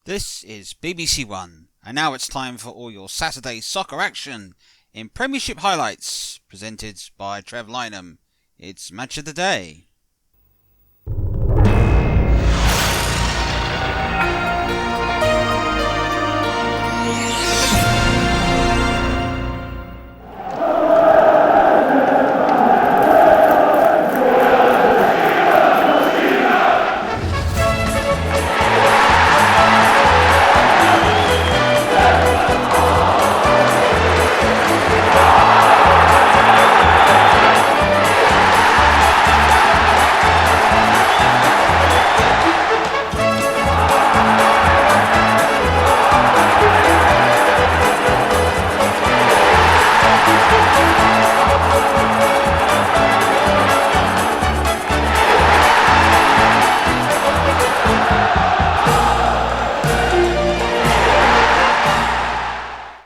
This is BBC One, and now it's time for all your Saturday soccer action in Premiership highlights, presented by Trev Lynham. It's Match of the Day.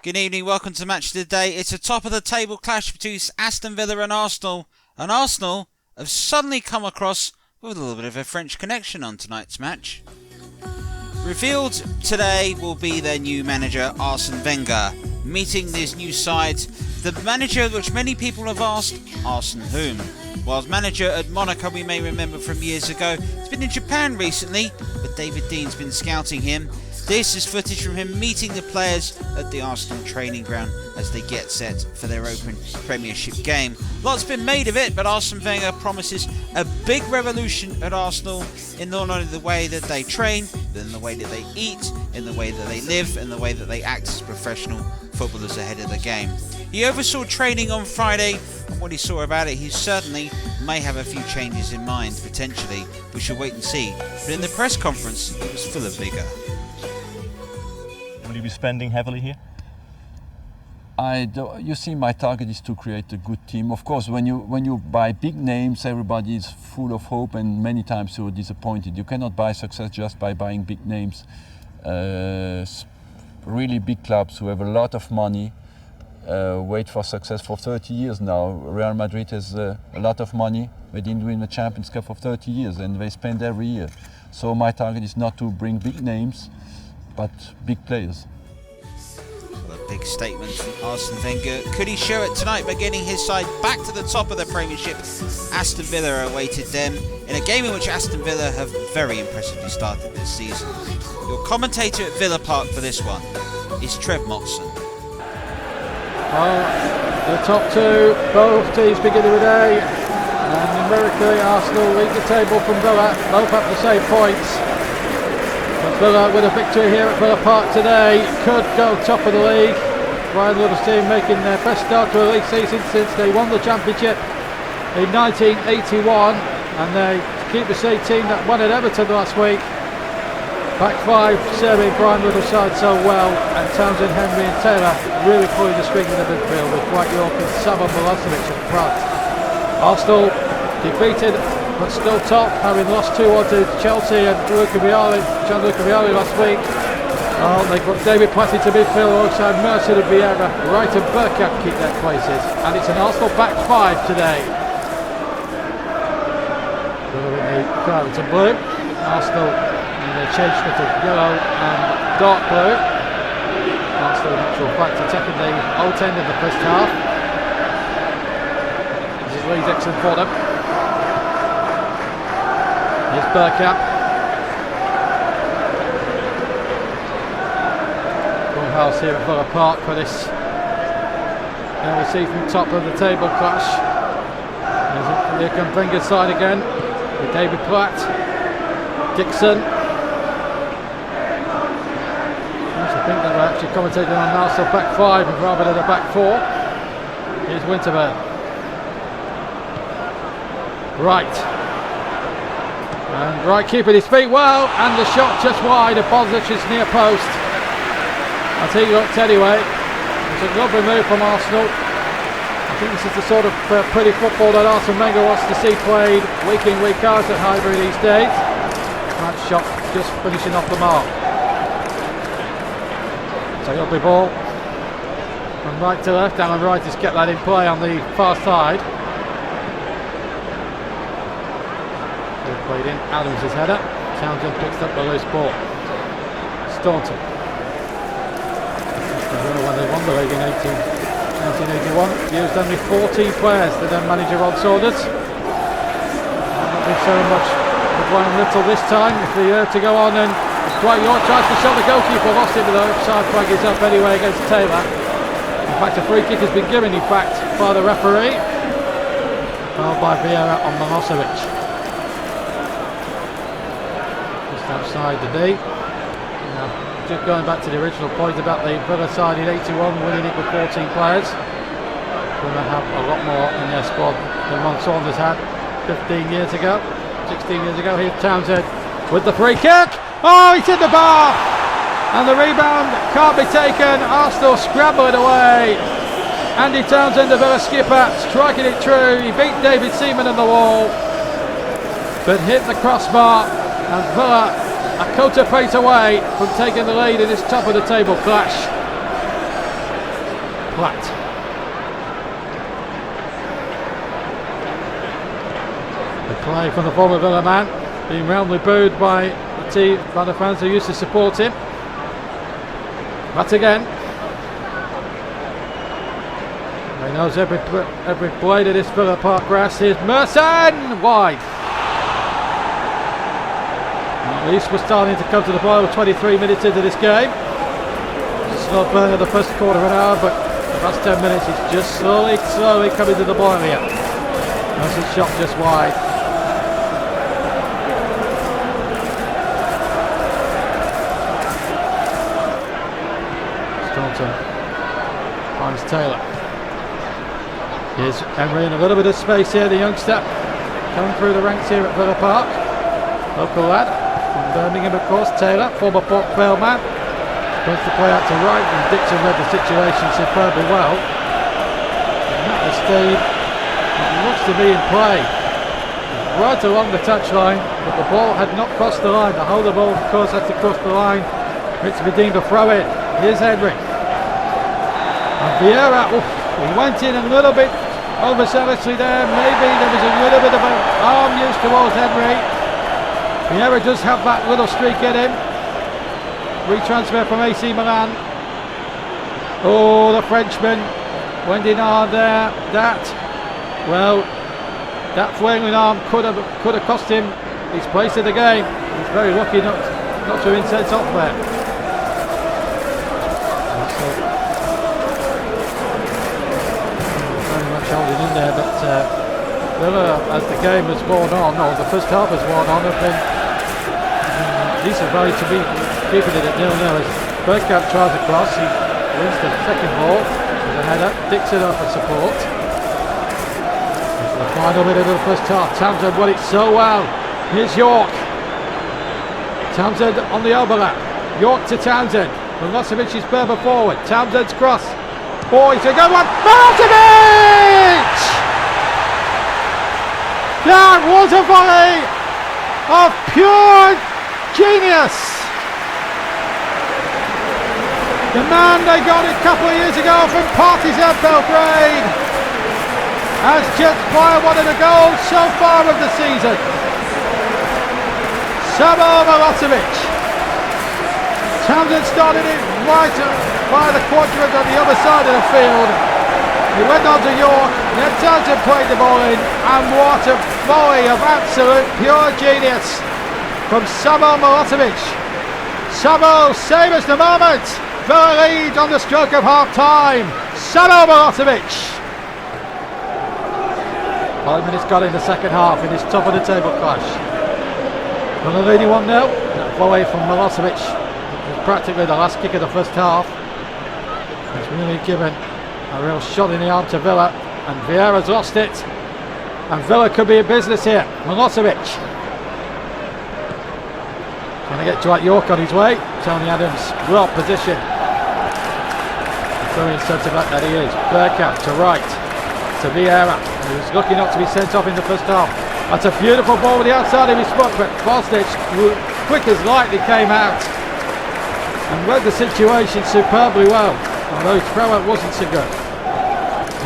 Good evening, welcome to Match of the Day. It's a top of the table clash between Aston Villa and Arsenal. And Arsenal have suddenly come across with a little bit of a French connection on tonight's match. Revealed today will be their new manager, Arsene Wenger, meeting this new side. The manager which many people have asked, Arsene whom? Whilst manager at Monaco, we may remember from years ago, he's been in Japan recently, but David Dean's been scouting him. This is footage from him meeting the players at the Arsenal training ground as they get set for their open Premiership game. Lots been made of it, but Arsene Wenger promises a big revolution at Arsenal in not only the way that they train, but in the way that they eat, in the way that they live, and the way that they act as professional footballers ahead of the game. He oversaw training on Friday, and what he saw about it, he certainly may have a few changes in mind, potentially. We shall wait and see. But in the press conference, it was full of vigour. Will you be spending heavily here? You see, my target is to create a good team. Of course, when you buy big names, everybody is full of hope, and many times you're disappointed. You cannot buy success just by buying big names. Really big clubs who have a lot of money wait for success for 30 years now. Real Madrid has a lot of money. They didn't win the Champions Cup for 30 years, and they spend every year. So my target is not to bring big names, but big players. Well, a big statement from Arsene Wenger. Could he show it tonight by getting his side back to the top of the Premiership? Aston Villa awaited them in a game in which Aston Villa have very impressively started this season. Your commentator at Villa Park for this one is Trev Motson. Well, the top two, both teams beginning with A, and numerically Arsenal lead the table from Villa, both have the same points. But Villa, with a victory here at Villa Park today, could go top of the league. Brian Little's team making their best start to a league season since they won the championship in 1981, and they keep the same team that won at Everton last week. Back five serving Brian Little's side so well, and Townsend, Henry and Taylor really pulling the string in the midfield with Dwight York and Savo Milosevic up front. Arsenal defeated but still top, having lost 2-1 to Chelsea and Gianluca Vialli last week. Oh, they've got David Platt to midfield alongside Mercer and Vieira. Wright and Bergkamp keep their places, and it's an Arsenal back five today. Villa in the claret and blue, Arsenal in their change to yellow and dark blue. Arsenal in actual fact attacking the out end in the first half. This is Leeds excellent for them. Here's Bergkamp. Full house here at Villa Park for this early season top of the table clash. Here comes Wenger's side again with David Platt, Dixon. I think they were actually commentating on Arsenal back five rather than a back four. Here's Winterburn. Right. And Wright keeping his feet well, and the shot just wide of Bozic's near post. As he looked anyway. It's a lovely move from Arsenal. I think this is the sort of pretty football that Arsene Wenger wants to see played week in, week out at Highbury these days. That shot just finishing off the mark. So lovely ball from right to left. Alan Wright has kept that in play on the far side. Played in, Adams' header. Townsend picks up the loose ball. Staunton. When they won the league in 1981, used only 14 players. The then manager Rod Saunders. Not been so much for Brian Little this time. If the to go on, and Dwight York tries to shot the goalkeeper, lost it, but the offside flag is up anyway against Taylor. In fact, a free kick has been given, in fact, by the referee. Fouled by Vieira on Milosevic. Just outside the D. Just going back to the original point about the Villa side in 81 winning it with 14 players. Villa have a lot more in their squad than Ron Saunders had 15 years ago, 16 years ago. Here's Townsend with the free kick. Oh, he's hit the bar! And the rebound can't be taken. Arsenal scramble it away. Andy Townsend, the Villa skipper, striking it true. He beat David Seaman on the wall, but hit the crossbar, and Villa a quarter pace away from taking the lead in this top of the table clash. Platt. The play from the former Villa man, being roundly booed by the team, by the fans who used to support him. Platt again. He knows every blade of this Villa Park grass. Here's Merson wide. At least we're starting to come to the boil 23 minutes into this game. Slow burn of the first quarter of an hour, but the last 10 minutes is just slowly coming to the boil here. Merson shot just wide. Staunton finds Taylor. Here's Emery in a little bit of space here, the youngster coming through the ranks here at Villa Park. Local lad from Birmingham, of course. Taylor, former Port Vale man, puts the play out to right, and Dixon read the situation superbly well. And that has stayed, it looks to be in play, right along the touchline, but the ball had not crossed the line. The holder ball, of course, had to cross the line for it to be deemed a throw-in. Here's Henry. And Vieira, he went in a little bit overzealously there. Maybe there was a little bit of an arm used towards Henry. Vieira does have that little streak in him. Retransfer from AC Milan. Oh, the Frenchman went in hard there. That flailing arm could have cost him his place in the game. He's very lucky not to have been sent off there. Very much holding in there, but Villa, as the game has worn on, or the first half has worn on, have been decent value to be keeping it at 0-0 as Bergkamp tries a cross. He wins the second ball with a header. Dixon up for support. Into the final minute of the first half. Townsend won it so well. Here's York. Townsend on the overlap. York to Townsend. Milosevic is further forward. Townsend's cross. Oh, it's a good one. Milosevic! That was a volley of pure genius. The man they got a couple of years ago from Partizan Belgrade has just fired one of the goals so far of the season. Savo Milosevic. Townsend started it right by the quadrant on the other side of the field. He went on to York, then Townsend played the ball in, and what a volley of absolute pure genius from Savo Milosevic. Savo savours the moment. Villa lead on the stroke of half time. Savo Milosevic. 5 minutes gone in the second half in this top of the table clash. Villa leading 1-0. That volley from Milosevic was practically the last kick of the first half. It's really given a real shot in the arm to Villa, and Vieira's lost it. And Villa could be in business here. Milosevic trying to get Dwight York on his way. Tony Adams well positioned. Very centre back that he is. Bergkamp to right to Vieira, who was lucky not to be sent off in the first half. That's a beautiful ball with the outside of his foot, but Bosnich, quick as lightning, came out and read the situation superbly well. Although his throw-out wasn't so good.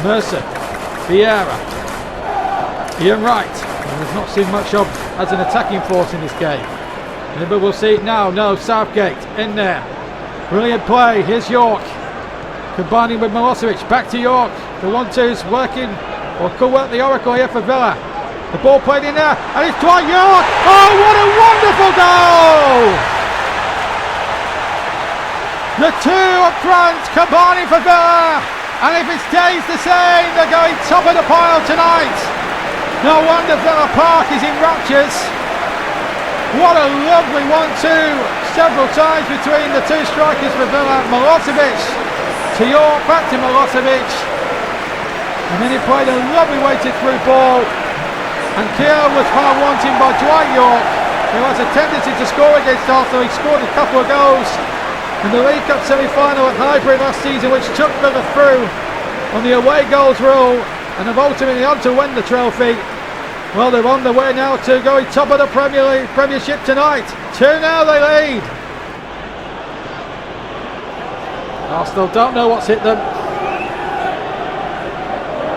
Mercer, Vieira, Ian Wright, who we've not seen much of as an attacking force in this game. Maybe we'll see it now. No, Southgate in there. Brilliant play. Here's York. Combining with Milosevic. Back to York. The 1-2's working. Or could work the oracle here for Villa. The ball played in there. And it's Dwight York. Oh, what a wonderful goal! The two up front combining for Villa. And if it stays the same, they're going top of the pile tonight. No wonder Villa Park is in raptures. What a lovely 1-2 several times between the two strikers for Villa. Milosevic to York, back to Milosevic, and then he played a lovely weighted through ball, and Keogh was hard wanting by Dwight York, who has a tendency to score against Arsenal. He scored a couple of goals in the League Cup semi-final at Highbury last season, which took Villa through on the away goals rule and have ultimately on to win the trophy. Well, they're on the way now to going top of the Premiership tonight. 2-0 they lead. Arsenal don't know what's hit them.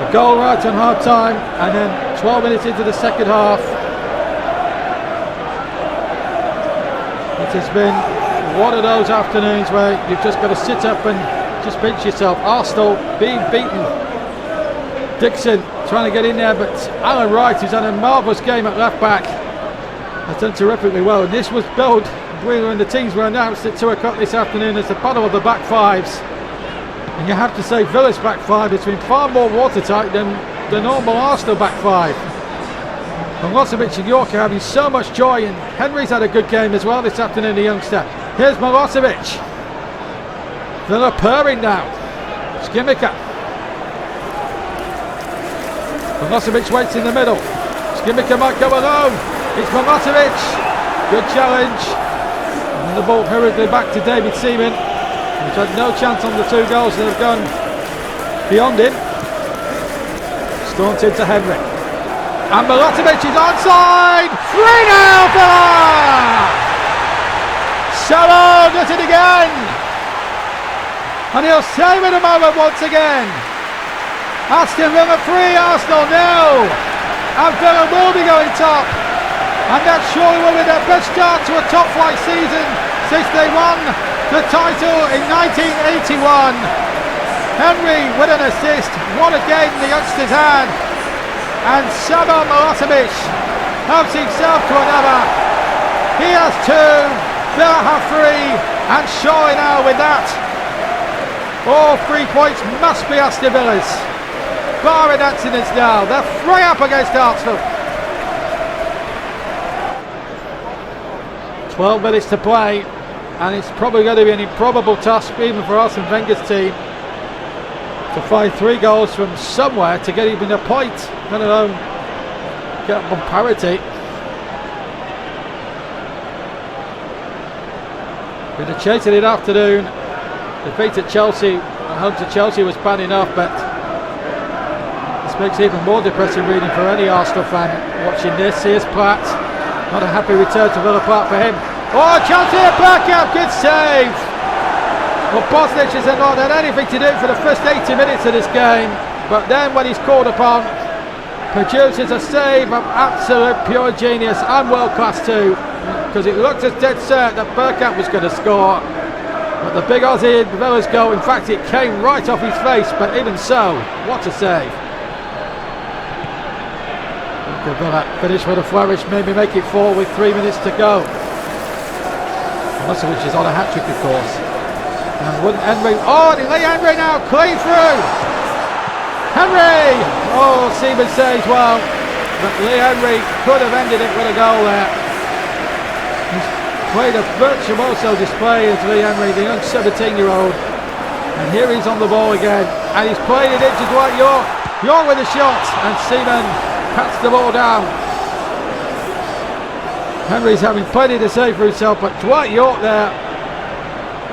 A goal right on half time, and then 12 minutes into the second half. It has been one of those afternoons where you've just got to sit up and just pinch yourself. Arsenal being beaten. Dixon trying to get in there, but Alan Wright, who's had a marvellous game at left back, has done terrifically well. And this was billed, when the teams were announced at 2 o'clock this afternoon, as the battle of the back fives. And you have to say Villa's back five has been far more watertight than the normal Arsenal back five. Milosevic and York are having so much joy, and Henry's had a good game as well this afternoon, the youngster. Here's Milosevic. Villa purring now. Skimica. Milosevic waits in the middle. Skimica might go alone. It's Milosevic. Good challenge. And the ball hurriedly back to David Seaman, who's had no chance on the 2 goals that have gone beyond him. Staunted into Henry. And Milosevic is onside. 3-0 Villa! Solo does it again. And he'll save it a moment once again. Aston Villa 3, Arsenal 0. And Villa will be going top. And that surely will be their best start to a top flight season since they won the title in 1981. Henry with an assist. What a game the youngsters had. And Sabo Milosevic helps himself to another. He has 2. Villa have 3. And surely now with that, all 3 points must be Aston Villa's. Barring accidents now, they're 3 up against Arsenal. 12 minutes to play, and it's probably going to be an improbable task even for Arsene Wenger's team to find 3 goals from somewhere to get even a point, let alone get up on parity. Been a chasing it afternoon. Defeat at Chelsea, home to Chelsea, was bad enough, but this makes it even more depressing reading for any Arsenal fan watching this. Here's Platt. Not a happy return to Villa Park for him. Oh, Chelsea at Bergkamp, good save. Well, Bosnich has not had anything to do for the first 80 minutes of this game, but then when he's called upon, produces a save of absolute pure genius and world class too, because it looked as dead certain that Bergkamp was going to score. But the big Aussie in Villa's goal, in fact it came right off his face, but even so, what a save. Villa finish with a flourish, maybe make it 4 with 3 minutes to go. Milosevic is on a hat-trick of course. And wouldn't Henry, oh, Lee Henry now, clean through! Henry! Oh, Seaman says well, but Lee Henry could have ended it with a goal there. He's played a virtuoso display as Lee Henry, the young 17-year-old. And here he's on the ball again, and he's played it into Dwight York. York with a shot, and Seaman pats the ball down. Henry's having plenty to say for himself, but Dwight York there,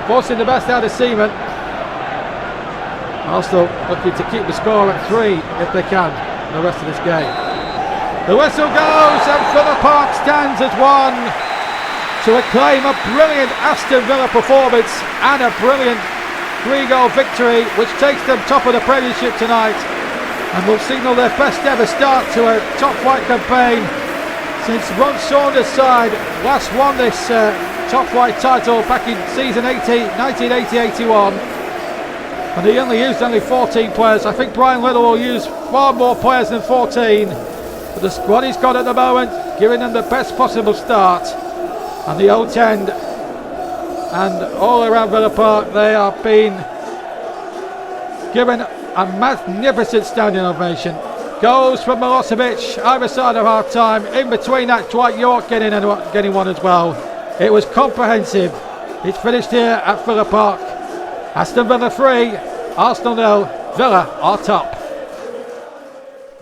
forcing the best out of Seaman. Arsenal looking to keep the score at 3 if they can the rest of this game. The whistle goes and Villa Park stands as one to acclaim a brilliant Aston Villa performance and a brilliant 3-goal victory, which takes them top of the Premiership tonight and will signal their best ever start to a top flight campaign since Ron Saunders' side last won this top flight title back in season 1980-81. And he only used 14 players. I think Brian Little will use far more players than 14. But the squad he's got at the moment, giving them the best possible start. And the Old End and all around Villa Park, they are being given a magnificent standing ovation. Goals from Milosevic either side of half time. In between that, Dwight York getting one as well. It was comprehensive. It's finished here at Villa Park. Aston Villa 3, Arsenal 0. Villa are top.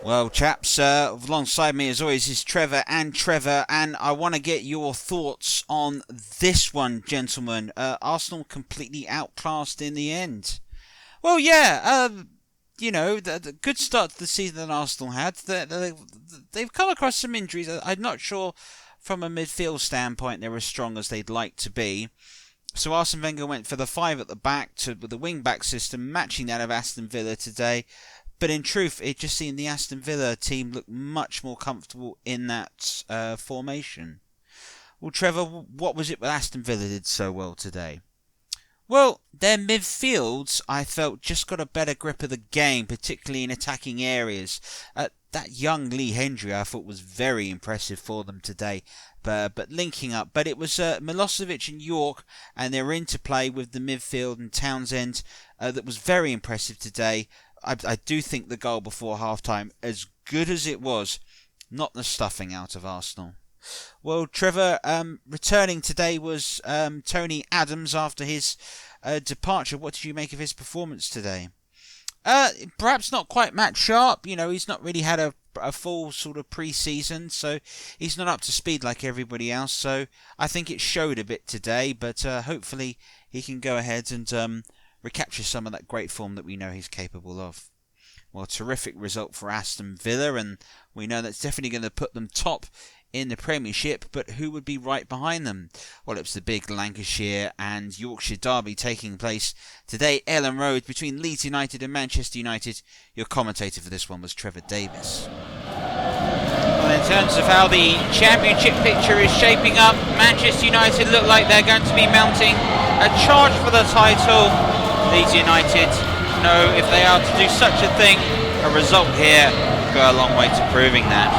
Well, chaps, alongside me as always is Trevor, and I want to get your thoughts on this one, gentlemen. Arsenal completely outclassed in the end. Well, yeah, you know, the good start to the season that Arsenal had. They've come across some injuries. I'm not sure from a midfield standpoint they're as strong as they'd like to be. So Arsene Wenger went for the 5 at the back with the wing-back system, matching that of Aston Villa today. But in truth, it just seemed the Aston Villa team looked much more comfortable in that formation. Well, Trevor, what was it that Aston Villa did so well today? Well, their midfields, I felt, just got a better grip of the game, particularly in attacking areas. That young Lee Hendry, I thought, was very impressive for them today. But linking up. But it was Milosevic and York and their interplay with the midfield and Townsend that was very impressive today. I do think the goal before half-time, as good as it was, not the stuffing out of Arsenal. Well, Trevor, returning today was Tony Adams after his departure. What did you make of his performance today? Perhaps not quite match sharp. You know, he's not really had a full sort of pre-season, so he's not up to speed like everybody else. So I think it showed a bit today, but hopefully he can go ahead and recapture some of that great form that we know he's capable of. Well, terrific result for Aston Villa, and we know that's definitely going to put them top in the Premiership, but who would be right behind them? Well, it was the big Lancashire and Yorkshire derby taking place today, Ellen Road, between Leeds United and Manchester United. Your commentator for this one was Trevor Davis. Well, in terms of how the Championship picture is shaping up, Manchester United look like they're going to be mounting a charge for the title. Leeds United know if they are to do such a thing, a result here will go a long way to proving that.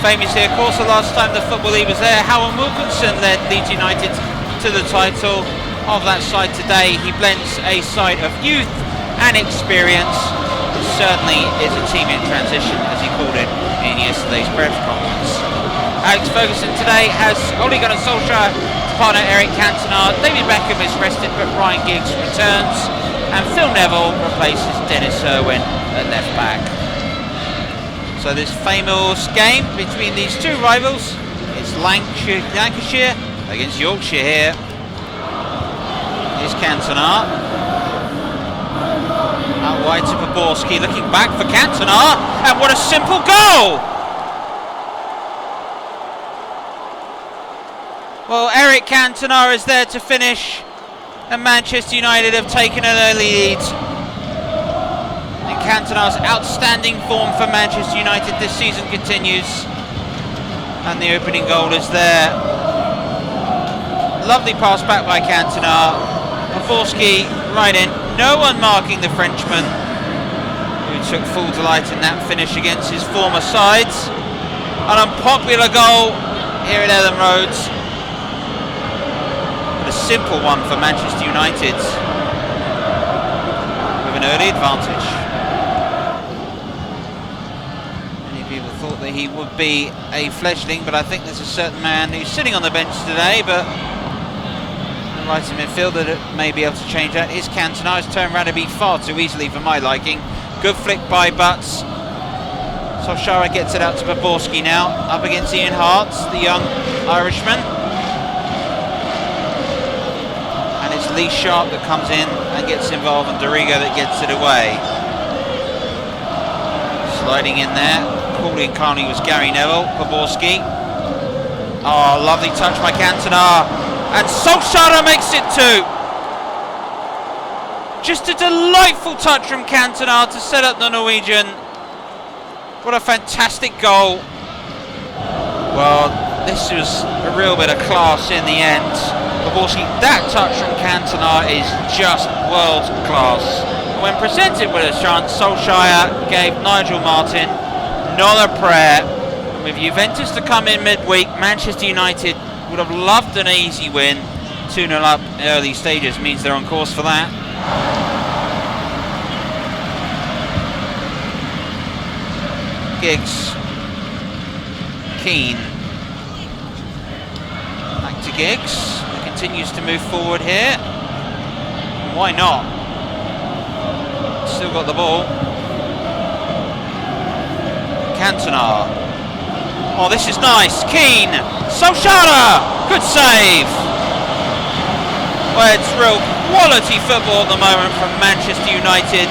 Famously, of course, the last time the Football League was there, Howard Wilkinson led Leeds United to the title. Of that side today, he blends a side of youth and experience. It certainly is a team in transition, as he called it in yesterday's press conference. Alex Ferguson today has Ole Gunnar Solskjaer, partner Eric Cantona. David Beckham is rested, but Ryan Giggs returns, and Phil Neville replaces Dennis Irwin at left back. So this famous game between these two rivals is Lancashire against Yorkshire here. Here's Cantona. Out wide to Poborski, looking back for Cantona, and what a simple goal! Well, Eric Cantona is there to finish, and Manchester United have taken an early lead. And Cantona's outstanding form for Manchester United this season continues, and the opening goal is there. Lovely pass back by Cantona. Poborski right in, no one marking the Frenchman, who took full delight in that finish against his former sides. An unpopular goal here at Ellen Road. A simple one for Manchester United with an early advantage. Many people thought that he would be a fledgling, but I think there's a certain man who's sitting on the bench today, but the right in midfield that may be able to change that is Cantona. It's turned around to be far too easily for my liking. Good flick by Butts. Solskjaer gets it out to Poborski now, up against Ian Hart, the young Irishman. Lee Sharp that comes in and gets involved, and Dorigo that gets it away. Sliding in there, calling Carling was Gary Neville. Poborski. Oh, lovely touch by Cantona, and Solskjaer makes it 2. Just a delightful touch from Cantona to set up the Norwegian. What a fantastic goal. Well, this was a real bit of class in the end. Obviously, that touch from Cantona is just world class. When presented with a chance, Solskjaer gave Nigel Martyn not a prayer. With Juventus to come in midweek, Manchester United would have loved an easy win. 2-0 up early stages means they're on course for that. Giggs. Keane. Back to Giggs. Continues to move forward here. Why not? Still got the ball. Cantona. Oh, this is nice. Keane. Solskjaer. Good save. Well, it's real quality football at the moment from Manchester United.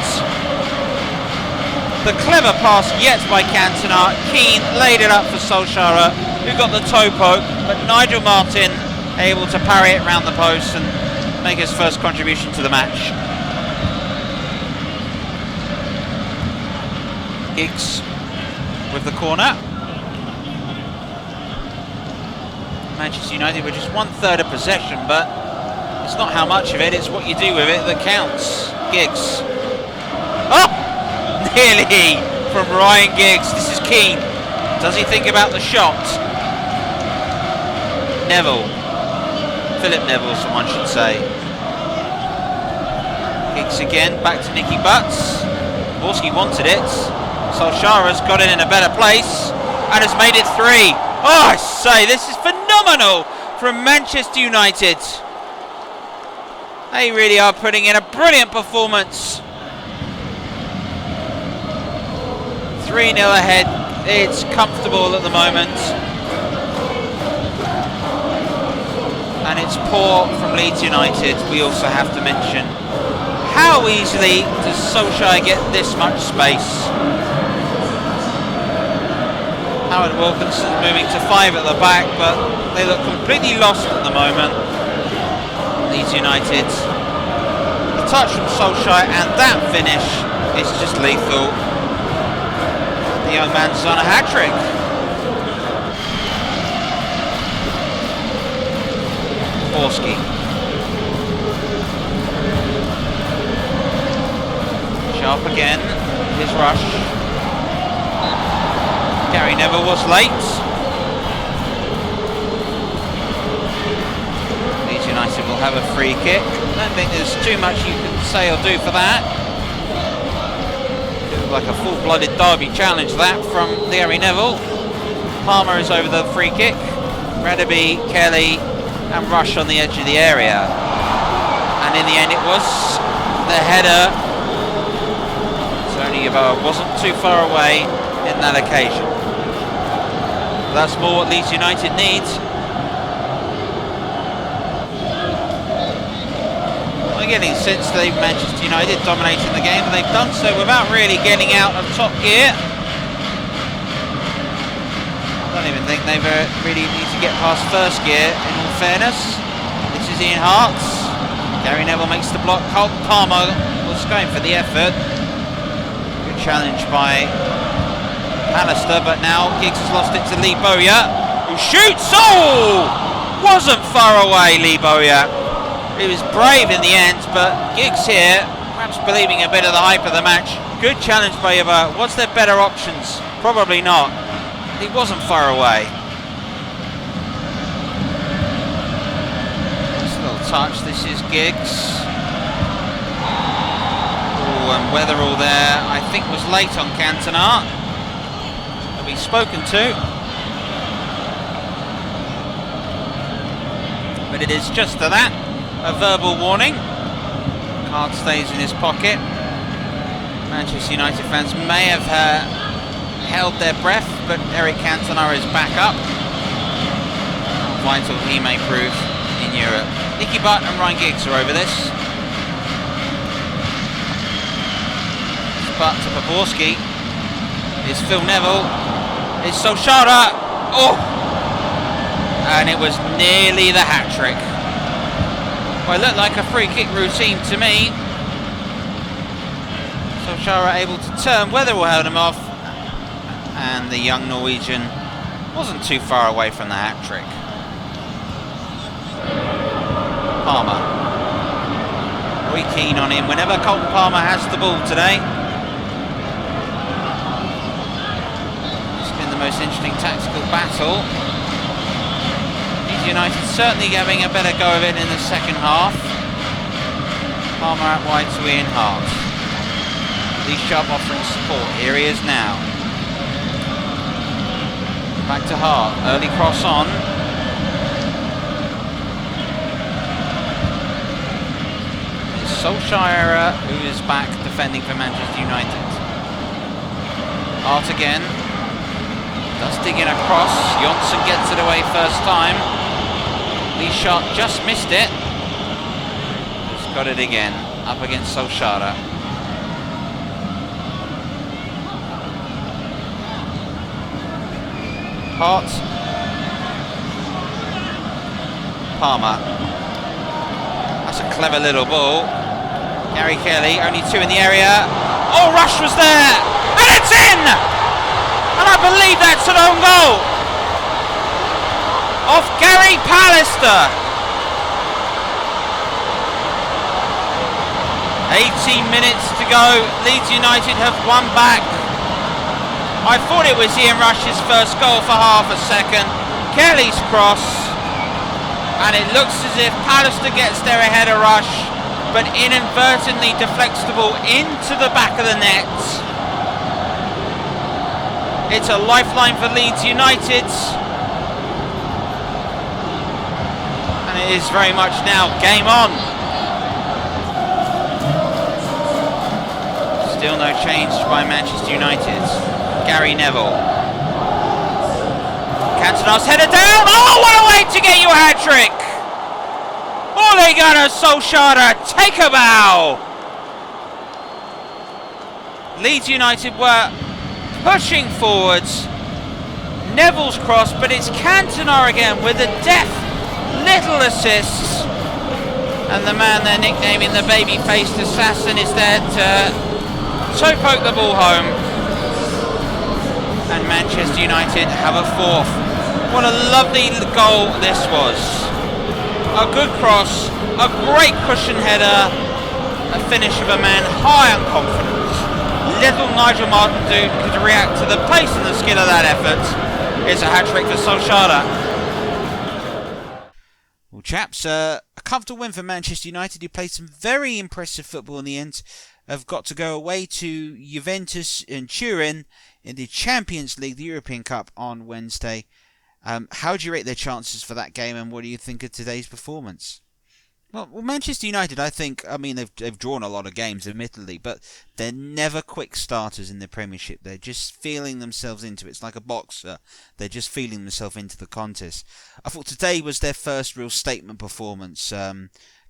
The clever pass yet by Cantona. Keane laid it up for Solskjaer, who got the toe poke, but Nigel Martyn able to parry it round the post and make his first contribution to the match. Giggs with the corner. Manchester United with just 1/3 of possession, but it's not how much of it, it's what you do with it that counts. Giggs. Oh! Nearly from Ryan Giggs. This is Keane. Does he think about the shot? Neville. Philip Neville, someone should say. Giggs again, back to Nicky Butts. Borski wanted it. Solskjaer's got it in a better place and has made it 3. Oh, I say, this is phenomenal from Manchester United. They really are putting in a brilliant performance. 3-0 ahead. It's comfortable at the moment. And it's poor from Leeds United, we also have to mention. How easily does Solskjaer get this much space? Howard Wilkinson's moving to 5 at the back, but they look completely lost at the moment. Leeds United. The touch from Solskjaer and that finish is just lethal. The young man's on a hat-trick. Borski. Sharp again. His rush. Gary Neville was late. Leeds United will have a free kick. I don't think there's too much you can say or do for that. It was like a full-blooded derby challenge that from Gary Neville. Palmer is over the free kick. Radaby, Kelly and Rush on the edge of the area. And in the end it was the header. Tony Yeboah wasn't too far away in that occasion. That's more what Leeds United needs. I'm getting the sense that Manchester United dominating the game, and they've done so without really getting out of top gear. I don't even think they really need to get past first gear, in all fairness. This is Ian Hart's. Gary Neville makes the block. Colton Palmer was going for the effort. Good challenge by Alistair, but now Giggs has lost it to Lee Bowyer, who shoots. Oh! Wasn't far away, Lee Bowyer. He was brave in the end, but Giggs here, perhaps believing a bit of the hype of the match. Good challenge by Yeboah. Was there better options? Probably not. He wasn't far away. Just a little touch. This is Giggs. Oh, and Weatherall there, I think, was late on Cantona. Be spoken to, but it is just to that, a verbal warning. Card stays in his pocket. Manchester United fans may have held their breath, but Eric Cantona is back up. How vital he may prove in Europe. Nicky Butt and Ryan Giggs are over this. Butt to Borski. It's Phil Neville. It's Solskjaer. Oh! And it was nearly the hat-trick. Well, it looked like a free kick routine to me. Solskjaer able to turn. Weatherall held him off. And the young Norwegian Wasn't too far away from the hat-trick. Palmer. Very keen on him whenever Colton Palmer has the ball today. It's been the most interesting tactical battle. Leeds United certainly having a better go of it in the second half. Palmer out wide to Ian Hart. Lee Sharp offering support. Here he is now. Back to Hart. Early cross on. It's Solskjaer who is back defending for Manchester United. Hart again. Does dig in across. Jonsson gets it away first time. Lee Sharp just missed it. Just got it again. Up against Solskjaer. Hart. Palmer. That's a clever little ball. Gary Kelly, only two in the area. Oh, Rush was there! And it's in! And I believe that's an own goal! Off Gary Pallister. 18 minutes to go. Leeds United have won back. I thought it was Ian Rush's first goal for half a second. Kelly's cross, and it looks as if Pallister gets there ahead of Rush, but inadvertently deflects the ball into the back of the net. It's a lifeline for Leeds United, and it is very much now game on. Still no change by Manchester United. Gary Neville. Cantona's header down. Oh, what a way to get you a hat-trick! Ole Gunnar Solskjaer, take a bow! Leeds United were pushing forwards. Neville's cross, but it's Cantona again with a deft little assist. And the man they're nicknaming the baby-faced assassin is there to toe poke the ball home. And Manchester United have a fourth. What a lovely goal this was. A good cross, a great cushion header, a finish of a man high on confidence. Little Nigel Martin could react to the pace and the skill of that effort. It's a hat-trick for Solskjaer. Well, chaps, a comfortable win for Manchester United, who played some very impressive football in the end. Have got to go away to Juventus in Turin in the Champions League, the European Cup, on Wednesday. How do you rate their chances for that game, and what do you think of today's performance? Well, Manchester United, I think, they've drawn a lot of games, admittedly, but they're never quick starters in the Premiership. They're just feeling themselves into it. It's like a boxer. They're just feeling themselves into the contest. I thought today was their first real statement performance.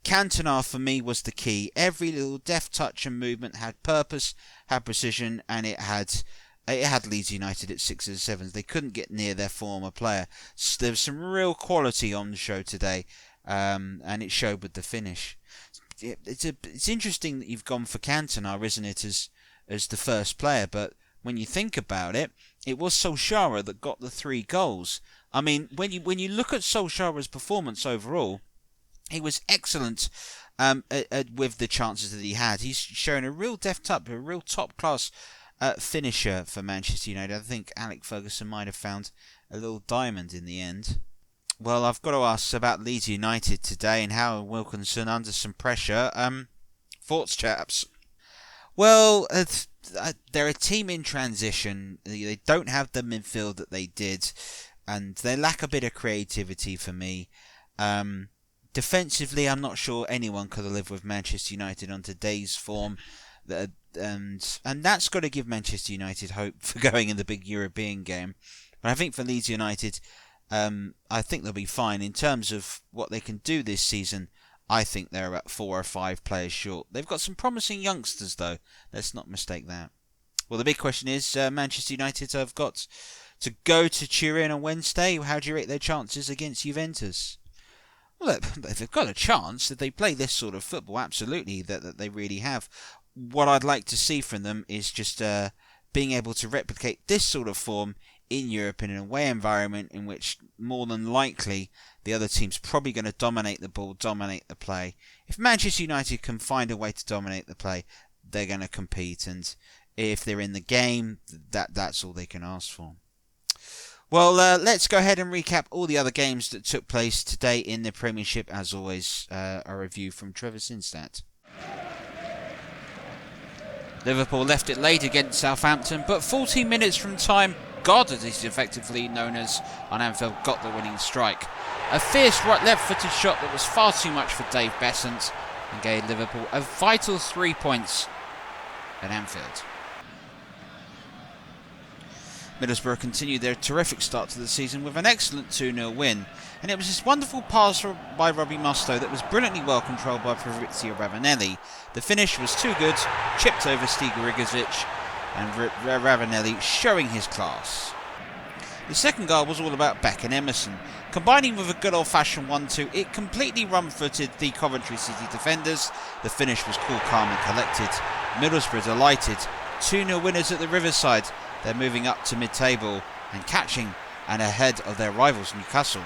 Cantona for me was the key. Every little deft touch and movement had purpose, had precision, and it had Leeds United at 6s and 7s. They couldn't get near their former player. So there was some real quality on the show today, and it showed with the finish. It's interesting that you've gone for Cantona, isn't it, as the first player? But when you think about it, it was Solskjaer that got the 3 goals. I mean, when you look at Solskjaer's performance overall, he was excellent with the chances that he had. He's shown a real deft up, a real top-class finisher for Manchester United. I think Alec Ferguson might have found a little diamond in the end. Well, I've got to ask about Leeds United today and how Wilkinson under some pressure. Thoughts, chaps? Well, they're a team in transition. They don't have the midfield that they did, and they lack a bit of creativity for me. Defensively, I'm not sure anyone could have lived with Manchester United on today's form, and that's got to give Manchester United hope for going in the big European game. But I think for Leeds United, I think they'll be fine. In terms of what they can do this season, I think they're about 4 or 5 players short. They've got some promising youngsters, though. Let's not mistake that. Well, the big question is, Manchester United have got to go to Turin on Wednesday. How do you rate their chances against Juventus? Well, they've got a chance. If they play this sort of football, absolutely, that they really have. What I'd like to see from them is just being able to replicate this sort of form in Europe in an away environment in which more than likely the other team's probably going to dominate the ball, dominate the play. If Manchester United can find a way to dominate the play, they're going to compete, and if they're in the game, that's all they can ask for. Well, let's go ahead and recap all the other games that took place today in the Premiership. As always, a review from Trevor Sinstadt. Liverpool left it late against Southampton, but 14 minutes from time, God, as he's effectively known as on Anfield, got the winning strike. A fierce right left-footed shot that was far too much for Dave Besant and gave Liverpool a vital 3 points at Anfield. Middlesbrough continued their terrific start to the season with an excellent 2-0 win, and it was this wonderful pass by Robbie Mustoe that was brilliantly well controlled by Fabrizio Ravanelli. The finish was too good, chipped over Stiga Rigovic, and Ravanelli showing his class. The second goal was all about Beck and Emerson. Combining with a good old-fashioned 1-2, it completely run-footed the Coventry City defenders. The finish was cool, calm and collected. Middlesbrough delighted. 2-0 winners at the Riverside. They're moving up to mid-table and catching and ahead of their rivals Newcastle.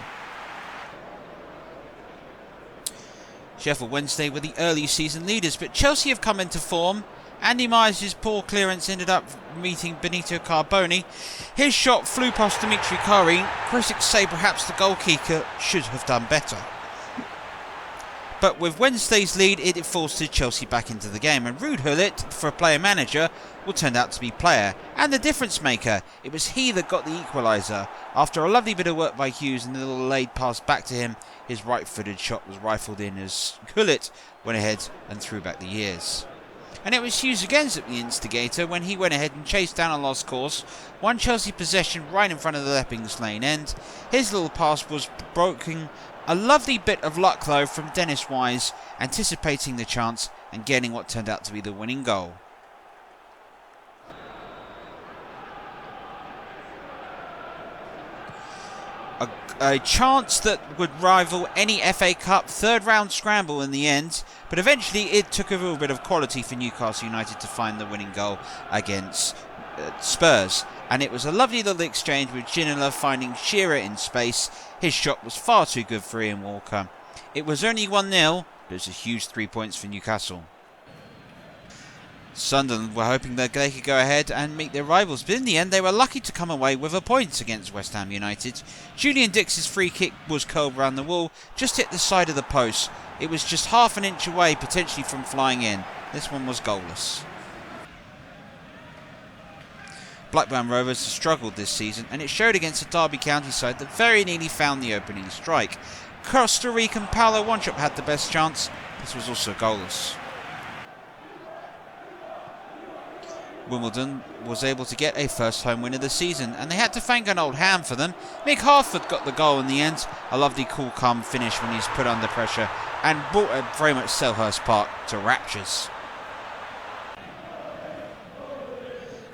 Sheffield Wednesday were the early season leaders, but Chelsea have come into form. Andy Myers' poor clearance ended up meeting Benito Carboni. His shot flew past Dimitri Karin. Critics say perhaps the goalkeeper should have done better. But with Wednesday's lead, it forced Chelsea back into the game, and Ruud Gullit, for a player-manager, turned out to be player and the difference maker. It was he that got the equaliser. After a lovely bit of work by Hughes and a little laid pass back to him, his right-footed shot was rifled in as Gullit went ahead and threw back the years. And it was Hughes again as the instigator when he went ahead and chased down a lost course. One Chelsea possession right in front of the Leppings Lane end. His little pass was broken. A lovely bit of luck though from Dennis Wise, anticipating the chance and getting what turned out to be the winning goal. A chance that would rival any FA Cup third round scramble in the end, but eventually it took a little bit of quality for Newcastle United to find the winning goal against Spurs, and it was a lovely little exchange with Ginola finding Shearer in space. His shot was far too good for Ian Walker. It was only 1-0, but it was a huge 3 points for Newcastle. Sunderland were hoping that they could go ahead and meet their rivals, but in the end they were lucky to come away with a point against West Ham United. Julian Dix's free kick was curled round the wall, just hit the side of the post. It was just half an inch away potentially from flying in. This one was goalless. Blackburn Rovers have struggled this season, and it showed against a Derby County side that very nearly found the opening strike. Costa Rican Paulo Wanchop had the best chance. This was also goalless. Wimbledon was able to get a first home win of the season, and they had to thank an old hand for them. Mick Harford got the goal in the end. A lovely cool calm finish when he's put under pressure and brought very much Selhurst Park to raptures.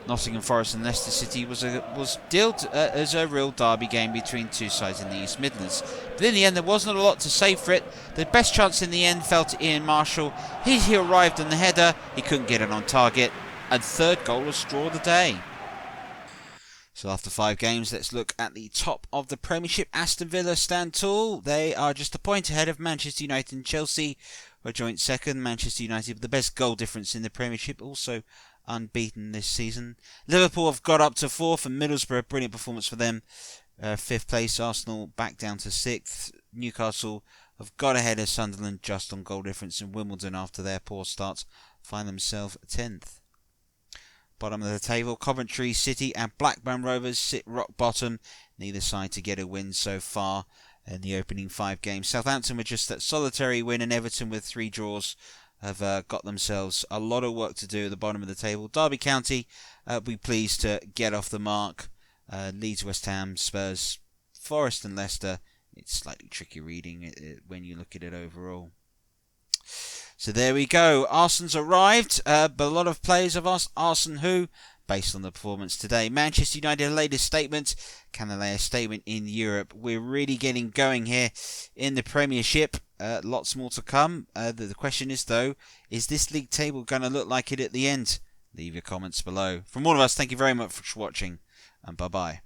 Nottingham Forest and Leicester City was dealt as a real derby game between two sides in the East Midlands. But in the end there wasn't a lot to say for it. The best chance in the end fell to Ian Marshall. He arrived on the header, he couldn't get it on target. And third goalless draw of the day. So after 5 games, let's look at the top of the Premiership. Aston Villa stand tall. They are just a point ahead of Manchester United and Chelsea, who are joint second. Manchester United with the best goal difference in the Premiership, also unbeaten this season. Liverpool have got up to 4th, and Middlesbrough, brilliant performance for them. 5th place. Arsenal back down to 6th. Newcastle have got ahead of Sunderland just on goal difference, and Wimbledon, after their poor start, find themselves 10th. Bottom of the table, Coventry City and Blackburn Rovers sit rock bottom. Neither side to get a win so far in the opening 5 games. Southampton with just that solitary win, and Everton with 3 draws have got themselves a lot of work to do at the bottom of the table. Derby County be pleased to get off the mark. Leeds, West Ham, Spurs, Forest and Leicester. It's slightly tricky reading when you look at it overall. So there we go. Arsenal's arrived, but a lot of players have asked Arsenal who, based on the performance today. Manchester United laid a statement. Can they lay a statement in Europe? We're really getting going here in the Premiership. Lots more to come. The question is, though, is this league table going to look like it at the end? Leave your comments below. From all of us, thank you very much for watching, and bye-bye.